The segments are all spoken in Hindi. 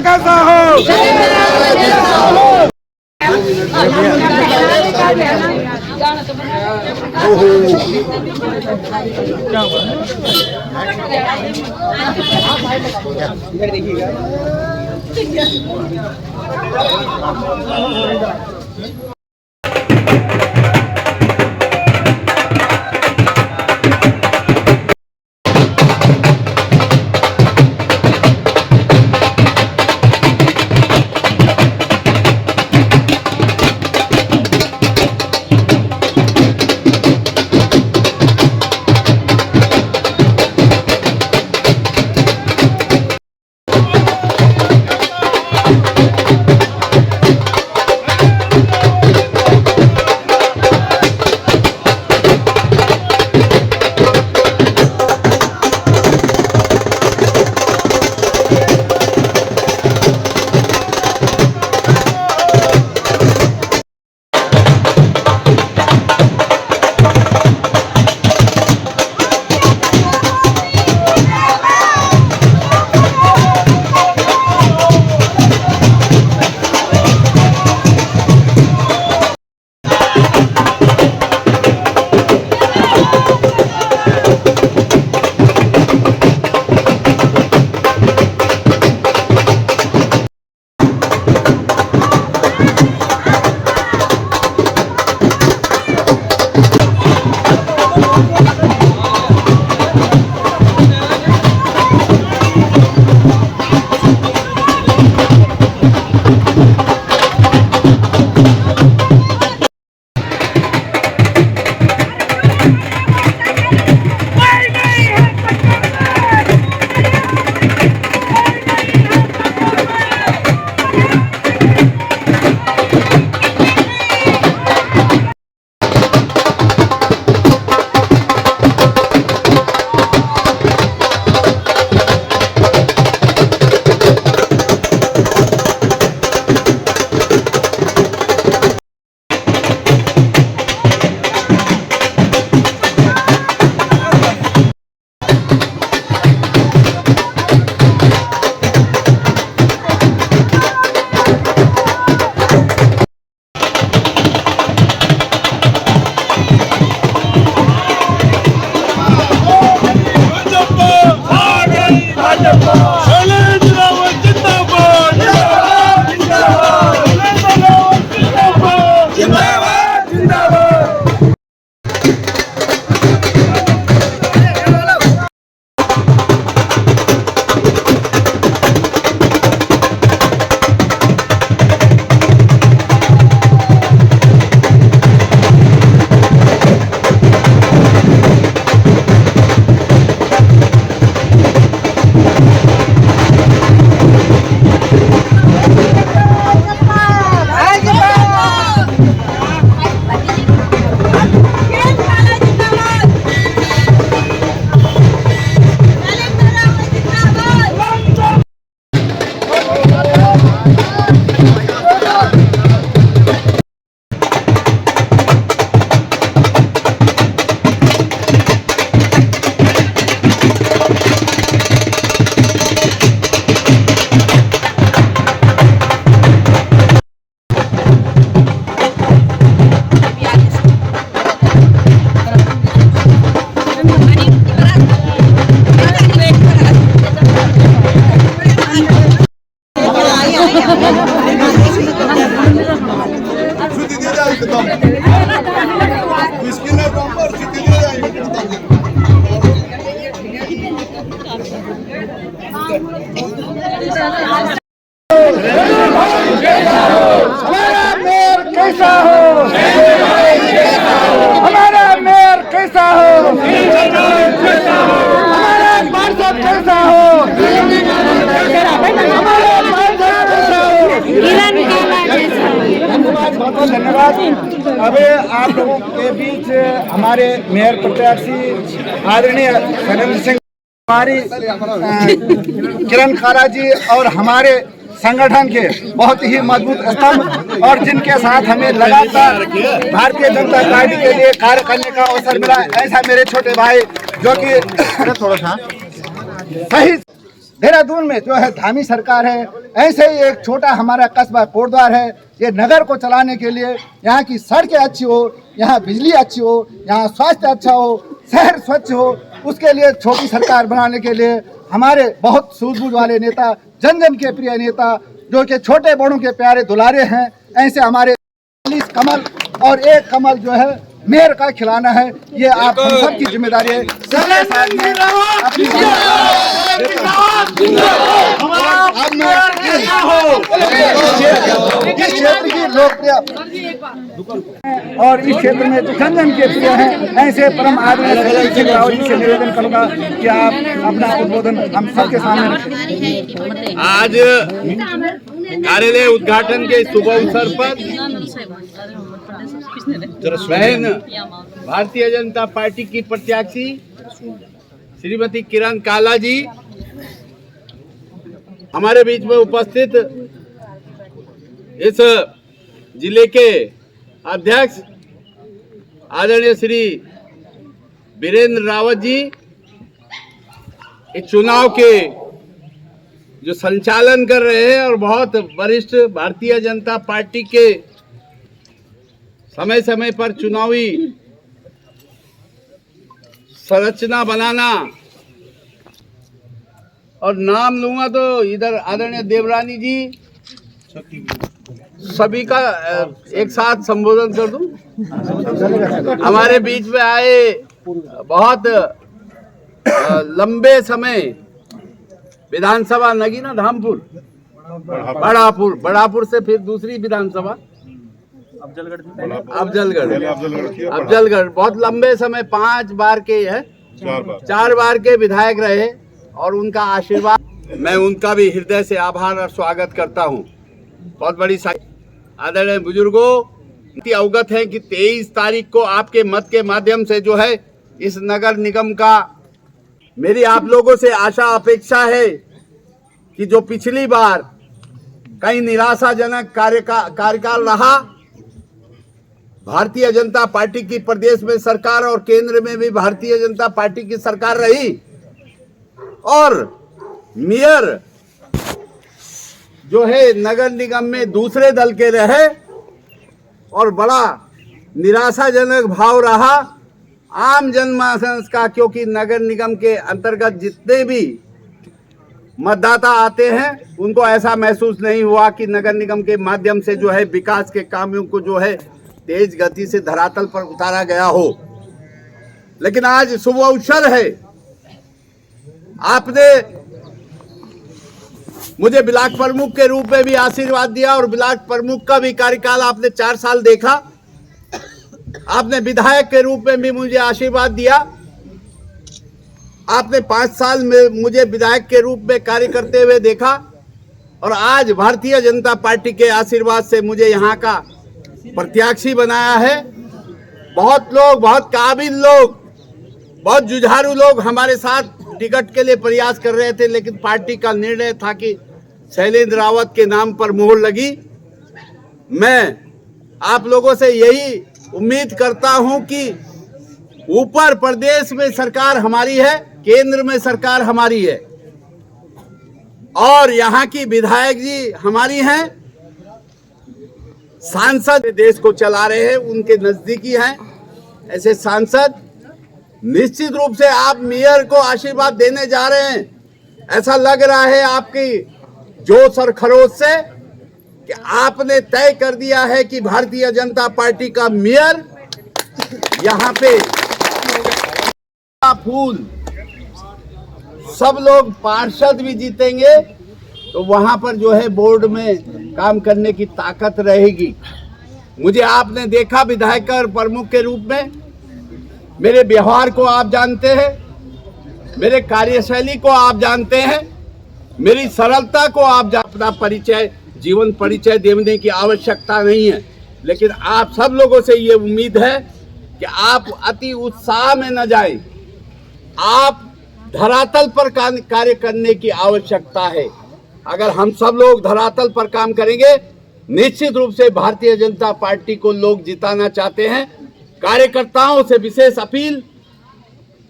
कैसा हो। हमारा मेयर कैसा हो, हमारा मेयर कैसा हो, हमारा पार्षद कैसा हो, हमारा पार्षद कैसा हो। बहुत बहुत धन्यवाद। अभी आप लोगों के बीच हमारे मेयर प्रत्याशी आदरणीय सरेंद्र सिंह, हमारी किरण खारा जी और हमारे संगठन के बहुत ही मजबूत स्तंभ और जिनके साथ हमें लगातार भारतीय जनता पार्टी के लिए कार्य करने का अवसर मिला, ऐसा मेरे छोटे भाई जो कि थोड़ा सा सही देहरादून में जो है धामी सरकार है, ऐसे ही एक छोटा हमारा कस्बा कोटद्वार है। ये नगर को चलाने के लिए यहाँ की सड़कें अच्छी हो, यहाँ बिजली अच्छी हो, यहाँ स्वास्थ्य अच्छा हो, शहर स्वच्छ हो, उसके लिए छोटी सरकार बनाने के लिए हमारे बहुत सूझबूझ वाले नेता, जन जन के प्रिय नेता, जो कि छोटे बड़ों के प्यारे दुलारे हैं, ऐसे हमारे 40 कमल और एक कमल जो है मेयर का खिलाना है। ये आप हम सब की जिम्मेदारी है। सबके साथ में अपनी इस क्षेत्र की लोकप्रिय और इस क्षेत्र में जन जन के प्रिय हैं, ऐसे परम आदरणीय सिंह रावत जी से निवेदन करूंगा कि आप अपना उद्बोधन हम सबके सामने रखें। आज कार्यालय उद्घाटन के शुभ अवसर पर बहन भारतीय जनता पार्टी की प्रत्याशी श्रीमती किरण काला जी हमारे बीच में उपस्थित, इस जिले के अध्यक्ष आदरणीय श्री वीरेंद्र रावत जी, इस चुनाव के जो संचालन कर रहे हैं और बहुत वरिष्ठ भारतीय जनता पार्टी के समय समय पर चुनावी संरचना बनाना, और नाम लूंगा तो इधर आदरणीय देवरानी जी सभी का एक साथ संबोधन कर दूं। हमारे बीच में आए बहुत लंबे समय विधानसभा नगीना धामपुर बढ़ापुर से फिर दूसरी विधानसभा अफजलगढ़ बहुत लंबे समय 5 बार के है, 4 बार के विधायक रहे और उनका आशीर्वाद, मैं उनका भी हृदय से आभार और स्वागत करता हूं। बहुत बड़ी आदरणीय बुजुर्गों, अवगत है कि 23 तारीख को आपके मत के माध्यम से जो है इस नगर निगम का मेरी आप लोगों से आशा अपेक्षा है कि जो पिछली बार कई निराशाजनक कार्यकाल रहा, भारतीय जनता पार्टी की प्रदेश में सरकार और केंद्र में भी भारतीय जनता पार्टी की सरकार रही और मेयर जो है नगर निगम में दूसरे दल के रहे और बड़ा निराशाजनक भाव रहा आम जनमानस का, क्योंकि नगर निगम के अंतर्गत जितने भी मतदाता आते हैं उनको ऐसा महसूस नहीं हुआ कि नगर निगम के माध्यम से जो है विकास के कामों को जो है तेज गति से धरातल पर उतारा गया हो। लेकिन आज शुभ अवसर है, आपने मुझे ब्लॉक प्रमुख के रूप में भी आशीर्वाद दिया और ब्लॉक प्रमुख का भी कार्यकाल आपने 4 साल देखा। आपने विधायक के रूप में भी मुझे आशीर्वाद दिया। आपने 5 साल में मुझे विधायक के रूप में कार्य करते हुए देखा और आज भारतीय जनता पार्टी के आशीर्वाद से मुझे यहाँ का प्रत्याशी बनाया है। बहुत लोग, बहुत काबिल लोग, बहुत जुझारू लोग हमारे साथ टिकट के लिए प्रयास कर रहे थे, लेकिन पार्टी का निर्णय था कि शैलेंद्र रावत के नाम पर मोहर लगी। मैं आप लोगों से यही उम्मीद करता हूं कि ऊपर प्रदेश में सरकार हमारी है, केंद्र में सरकार हमारी है और यहाँ की विधायक जी हमारी हैं, सांसद देश को चला रहे हैं, उनके नजदीकी हैं। ऐसे सांसद निश्चित रूप से आप मेयर को आशीर्वाद देने जा रहे हैं। ऐसा लग रहा है आपकी जोश और खरोश से कि आपने तय कर दिया है कि भारतीय जनता पार्टी का मेयर यहाँ पे फूल, सब लोग पार्षद भी जीतेंगे तो वहां पर जो है बोर्ड में काम करने की ताकत रहेगी। मुझे आपने देखा विधायक और प्रमुख के रूप में, मेरे व्यवहार को आप जानते हैं, मेरे कार्यशैली को आप जानते हैं, मेरी सरलता को आप अपना परिचय, जीवन परिचय देने की आवश्यकता नहीं है। लेकिन आप सब लोगों से ये उम्मीद है कि आप अति उत्साह में न जाएं, आप धरातल पर कार्य करने की आवश्यकता है। अगर हम सब लोग धरातल पर काम करेंगे, निश्चित रूप से भारतीय जनता पार्टी को लोग जिताना चाहते हैं। कार्यकर्ताओं से विशेष अपील,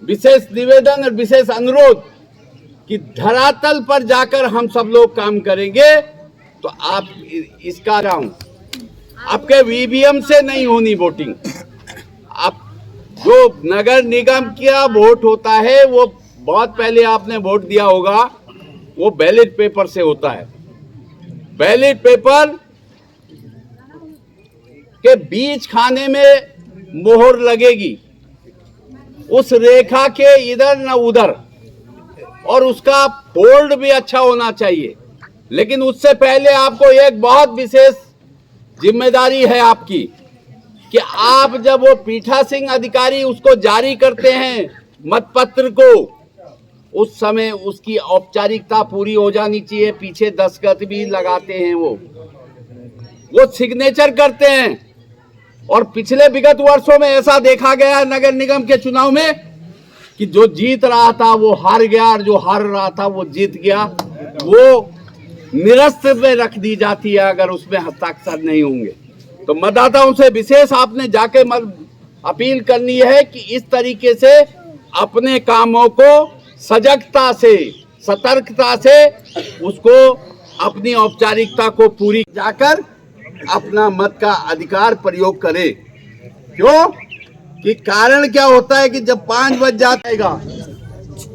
विशेष निवेदन और विशेष अनुरोध कि धरातल पर जाकर हम सब लोग काम करेंगे तो आप इसका राउंड आपके वीवीएम से नहीं होनी वोटिंग। आप जो नगर निगम का वोट होता है वो बहुत पहले आपने वोट दिया होगा, वो बैलेट पेपर से होता है। बैलेट पेपर के बीच खाने में मोहर लगेगी, उस रेखा के इधर न उधर, और उसका फोल्ड भी अच्छा होना चाहिए। लेकिन उससे पहले आपको एक बहुत विशेष जिम्मेदारी है आपकी कि आप जब वो पीठासीन अधिकारी उसको जारी करते हैं मतपत्र को, उस समय उसकी औपचारिकता पूरी हो जानी चाहिए। पीछे दस्तखत भी लगाते हैं, वो सिग्नेचर करते हैं। और पिछले विगत वर्षों में ऐसा देखा गया नगर निगम के चुनाव में कि जो जीत रहा था वो हार गया और जो हार रहा था वो जीत गया। वो निरस्त में रख दी जाती है अगर उसमें हस्ताक्षर नहीं होंगे। तो मतदाताओं से विशेष आपने जाके अपील करनी है कि इस तरीके से अपने कामों को सजगता से, सतर्कता से उसको अपनी औपचारिकता को पूरी जाकर अपना मत का अधिकार प्रयोग करे। क्यों कि कारण क्या होता है कि जब 5 बज जाएगा,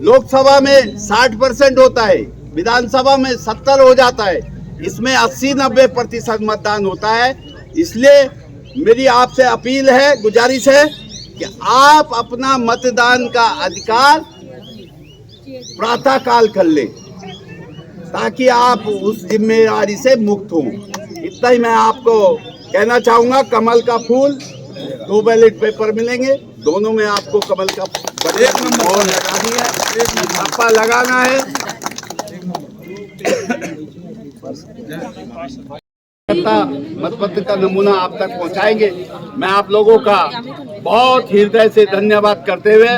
लोकसभा में 60% होता है, विधानसभा में 70 हो जाता है, इसमें 80-90% मतदान होता है। इसलिए मेरी आपसे अपील है, गुजारिश है कि आप अपना मतदान का अधिकार प्रातः काल कर लें ताकि आप उस जिम्मेदारी से मुक्त हों। इतना ही मैं आपको कहना चाहूंगा। कमल का फूल 2 बैलेट पेपर मिलेंगे, दोनों में आपको कमल का मोहर लगानी है, छापा लगाना है। मतपत्र का नमूना आप तक पहुंचाएंगे। मैं आप लोगों का बहुत हृदय से धन्यवाद करते हुए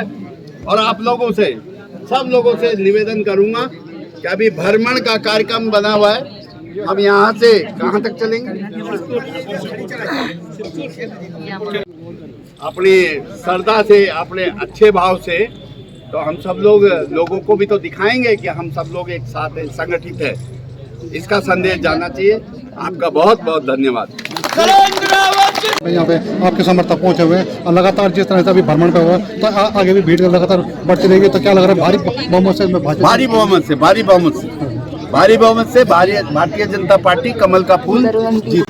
और आप लोगों से, सब लोगों से निवेदन करूंगा कि अभी भ्रमण का कार्यक्रम बना हुआ है। हम यहाँ से कहाँ तक चलेंगे? अपनी श्रद्धा से, अपने अच्छे भाव से, तो हम सब लोगों को भी तो दिखाएंगे कि हम सब लोग एक साथ हैं, संगठित है। इसका संदेश जाना चाहिए। आपका बहुत बहुत धन्यवाद। यहाँ पे आपके समर्थक पहुंचे हुए हैं और लगातार जिस तरह से अभी भ्रमण पे हुआ तो आगे भी भीड़ लगातार बढ़ती रहेगी। तो क्या लग रहा है भारी बहुमत से भारतीय जनता पार्टी कमल का फूल जीत।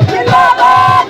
जिंदाबाद।